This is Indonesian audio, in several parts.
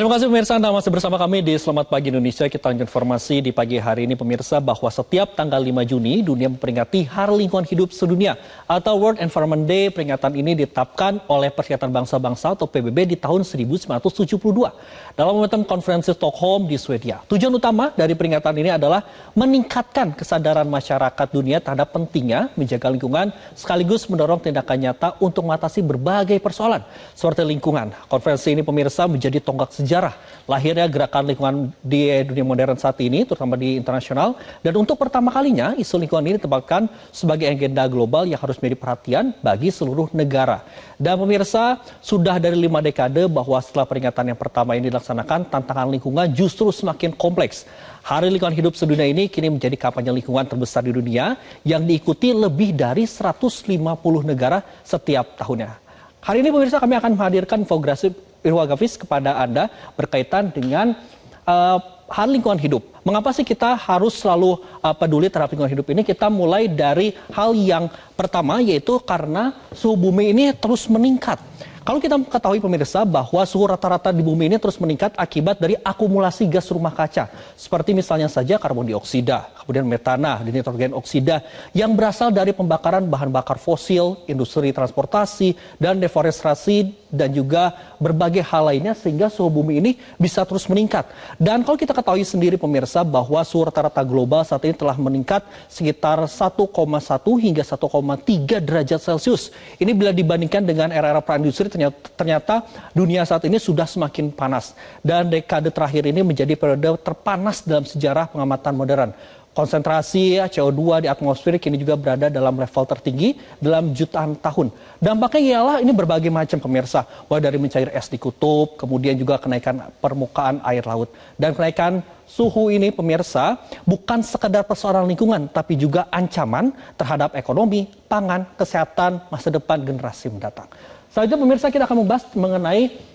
Terima kasih pemirsa, Anda masih bersama kami di Selamat Pagi Indonesia. Kita lanjut informasi di pagi hari ini pemirsa bahwa setiap tanggal 5 Juni dunia memperingati Hari Lingkungan Hidup Sedunia atau World Environment Day. Peringatan ini ditetapkan oleh Perserikatan Bangsa-Bangsa atau PBB di tahun 1972 dalam momentum konferensi Stockholm di Swedia. Tujuan utama dari peringatan ini adalah meningkatkan kesadaran masyarakat dunia terhadap pentingnya menjaga lingkungan sekaligus mendorong tindakan nyata untuk mengatasi berbagai persoalan seperti lingkungan. Konferensi ini pemirsa menjadi tonggak sejarah lahirnya gerakan lingkungan di dunia modern saat ini, terutama di internasional. Dan untuk pertama kalinya, isu lingkungan ini ditempatkan sebagai agenda global yang harus menjadi perhatian bagi seluruh negara. Dan pemirsa, sudah dari 5 dekade bahwa setelah peringatan yang pertama ini dilaksanakan, tantangan lingkungan justru semakin kompleks. Hari Lingkungan Hidup Sedunia ini kini menjadi kampanye lingkungan terbesar di dunia yang diikuti lebih dari 150 negara setiap tahunnya. Hari ini pemirsa, kami akan menghadirkan infografis kepada Anda berkaitan dengan Hari Lingkungan Hidup. Mengapa sih kita harus selalu peduli terhadap lingkungan hidup ini? Kita mulai dari hal yang pertama, yaitu karena suhu bumi ini terus meningkat. Kalau kita ketahui pemirsa bahwa suhu rata-rata di bumi ini terus meningkat akibat dari akumulasi gas rumah kaca. Seperti misalnya saja karbon dioksida, kemudian metana, dan nitrogen oksida yang berasal dari pembakaran bahan bakar fosil, industri transportasi, dan deforestasi, dan juga berbagai hal lainnya sehingga suhu bumi ini bisa terus meningkat. Dan kalau kita ketahui sendiri pemirsa bahwa suhu rata-rata global saat ini telah meningkat sekitar 1,1 hingga 1,3 derajat Celcius. Ini bila dibandingkan dengan era-era praindustri, ternyata dunia saat ini sudah semakin panas. Dan dekade terakhir ini menjadi periode terpanas dalam sejarah pengamatan modern. Konsentrasi CO2 di atmosfer kini juga berada dalam level tertinggi dalam jutaan tahun. Dampaknya ialah ini berbagai macam pemirsa, mulai dari mencair es di kutub, kemudian juga kenaikan permukaan air laut. Dan kenaikan suhu ini pemirsa bukan sekedar persoalan lingkungan, tapi juga ancaman terhadap ekonomi, pangan, kesehatan, masa depan generasi mendatang. Selanjutnya pemirsa, kita akan membahas mengenai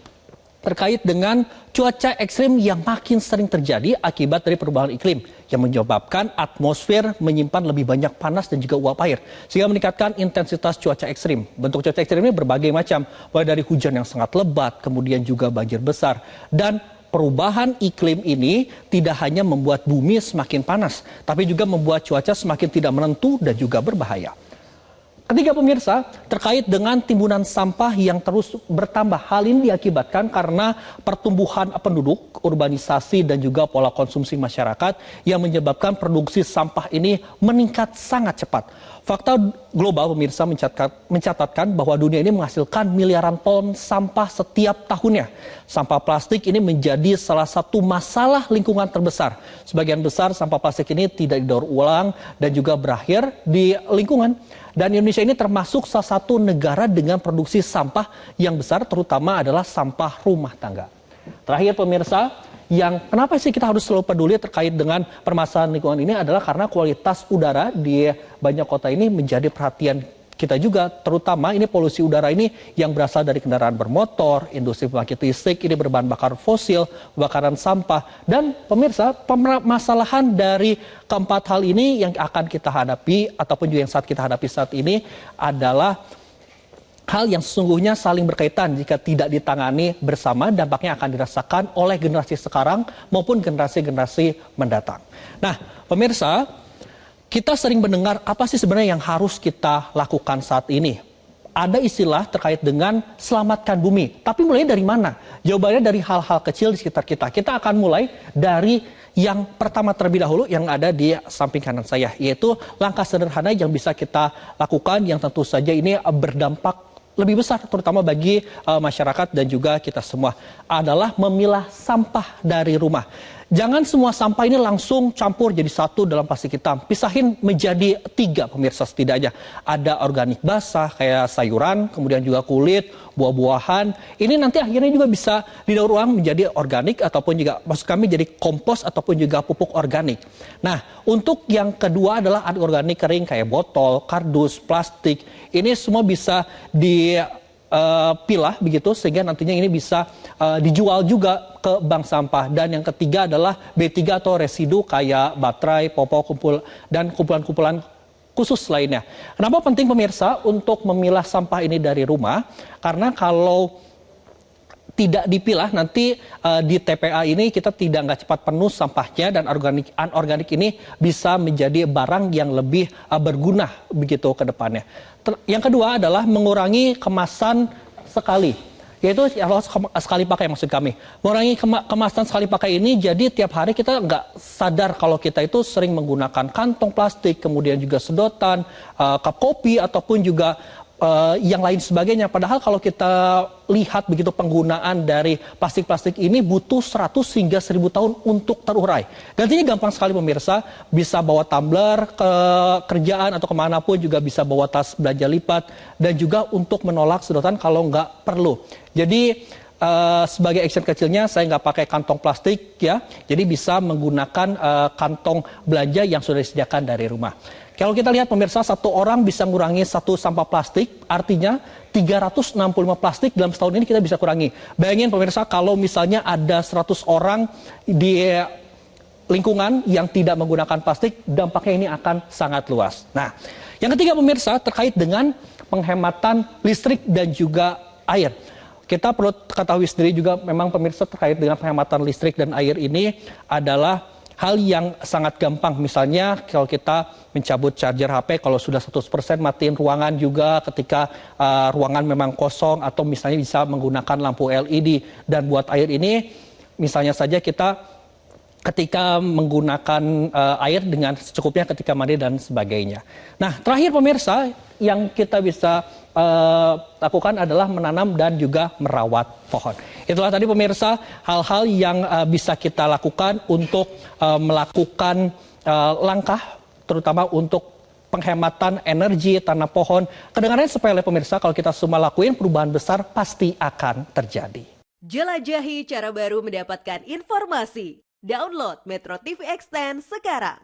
terkait dengan cuaca ekstrim yang makin sering terjadi akibat dari perubahan iklim yang menyebabkan atmosfer menyimpan lebih banyak panas dan juga uap air sehingga meningkatkan intensitas cuaca ekstrim. Bentuk cuaca ekstrim ini berbagai macam, mulai dari hujan yang sangat lebat, kemudian juga banjir besar. Dan perubahan iklim ini tidak hanya membuat bumi semakin panas, tapi juga membuat cuaca semakin tidak menentu dan juga berbahaya. Ketiga pemirsa, terkait dengan timbunan sampah yang terus bertambah. Hal ini diakibatkan karena pertumbuhan penduduk, urbanisasi, dan juga pola konsumsi masyarakat yang menyebabkan produksi sampah ini meningkat sangat cepat. Fakta global pemirsa mencatatkan bahwa dunia ini menghasilkan miliaran ton sampah setiap tahunnya. Sampah plastik ini menjadi salah satu masalah lingkungan terbesar. Sebagian besar sampah plastik ini tidak didaur ulang dan juga berakhir di lingkungan. Dan Indonesia ini termasuk salah satu negara dengan produksi sampah yang besar, terutama adalah sampah rumah tangga. Terakhir pemirsa, yang kenapa sih kita harus selalu peduli terkait dengan permasalahan lingkungan ini adalah karena kualitas udara di banyak kota ini menjadi perhatian kita juga, terutama ini polusi udara ini yang berasal dari kendaraan bermotor, industri pembangkit listrik, ini berbahan bakar fosil, pembakaran sampah. Dan pemirsa, permasalahan dari keempat hal ini yang akan kita hadapi ataupun juga yang saat kita hadapi saat ini adalah hal yang sesungguhnya saling berkaitan. Jika tidak ditangani bersama, dampaknya akan dirasakan oleh generasi sekarang maupun generasi-generasi mendatang. Nah, pemirsa, kita sering mendengar apa sih sebenarnya yang harus kita lakukan saat ini. Ada istilah terkait dengan selamatkan bumi. Tapi mulai dari mana? Jawabannya dari hal-hal kecil di sekitar kita. Kita akan mulai dari yang pertama terlebih dahulu yang ada di samping kanan saya. Yaitu langkah sederhana yang bisa kita lakukan yang tentu saja ini berdampak lebih besar terutama bagi masyarakat dan juga kita semua. Adalah memilah sampah dari rumah. Jangan semua sampah ini langsung campur jadi satu dalam plastik hitam. Pisahin menjadi 3 pemirsa setidaknya. Ada organik basah kayak sayuran, kemudian juga kulit, buah-buahan. Ini nanti akhirnya juga bisa didaur ulang menjadi organik ataupun juga maksud kami jadi kompos ataupun juga pupuk organik. Nah, untuk yang kedua adalah organik kering kayak botol, kardus, plastik. Ini semua bisa pilah begitu sehingga nantinya ini bisa dijual juga ke bank sampah. Dan yang ketiga adalah B3 atau residu kayak baterai, popok, dan kumpulan-kumpulan khusus lainnya. Kenapa penting pemirsa untuk memilah sampah ini dari rumah? Karena kalau tidak dipilah, nanti di TPA ini kita nggak cepat penuh sampahnya, dan anorganik ini bisa menjadi barang yang lebih berguna begitu ke depannya. Yang kedua adalah mengurangi kemasan sekali, yaitu sekali pakai, maksud kami. Mengurangi kemasan sekali pakai ini, jadi tiap hari kita nggak sadar kalau kita itu sering menggunakan kantong plastik, kemudian juga sedotan, cup kopi, ataupun juga yang lain sebagainya. Padahal kalau kita lihat begitu penggunaan dari plastik-plastik ini butuh 100 hingga 1000 tahun untuk terurai. Gantinya gampang sekali pemirsa, bisa bawa tumbler ke kerjaan atau kemanapun, juga bisa bawa tas belanja lipat, dan juga untuk menolak sedotan kalau nggak perlu. Jadi sebagai action kecilnya saya nggak pakai kantong plastik ya, jadi bisa menggunakan kantong belanja yang sudah disediakan dari rumah. Kalau kita lihat pemirsa, satu orang bisa mengurangi satu sampah plastik, artinya 365 plastik dalam setahun ini kita bisa kurangi. Bayangin pemirsa, kalau misalnya ada 100 orang di lingkungan yang tidak menggunakan plastik, dampaknya ini akan sangat luas. Nah, yang ketiga pemirsa, terkait dengan penghematan listrik dan juga air. Kita perlu ketahui sendiri juga memang pemirsa, terkait dengan penghematan listrik dan air ini adalah hal yang sangat gampang. Misalnya kalau kita mencabut charger HP, kalau sudah 100% matiin ruangan juga ketika ruangan memang kosong, atau misalnya bisa menggunakan lampu LED. Dan buat air ini, misalnya saja kita ketika menggunakan air dengan secukupnya ketika mandi dan sebagainya. Nah, terakhir pemirsa, yang kita bisa lakukan adalah menanam dan juga merawat pohon. Itulah tadi pemirsa hal-hal yang bisa kita lakukan untuk melakukan langkah terutama untuk penghematan energi tanam pohon. Kedengarannya sepele pemirsa, kalau kita semua lakuin, perubahan besar pasti akan terjadi. Jelajahi cara baru mendapatkan informasi. Download Metro TV Extend sekarang.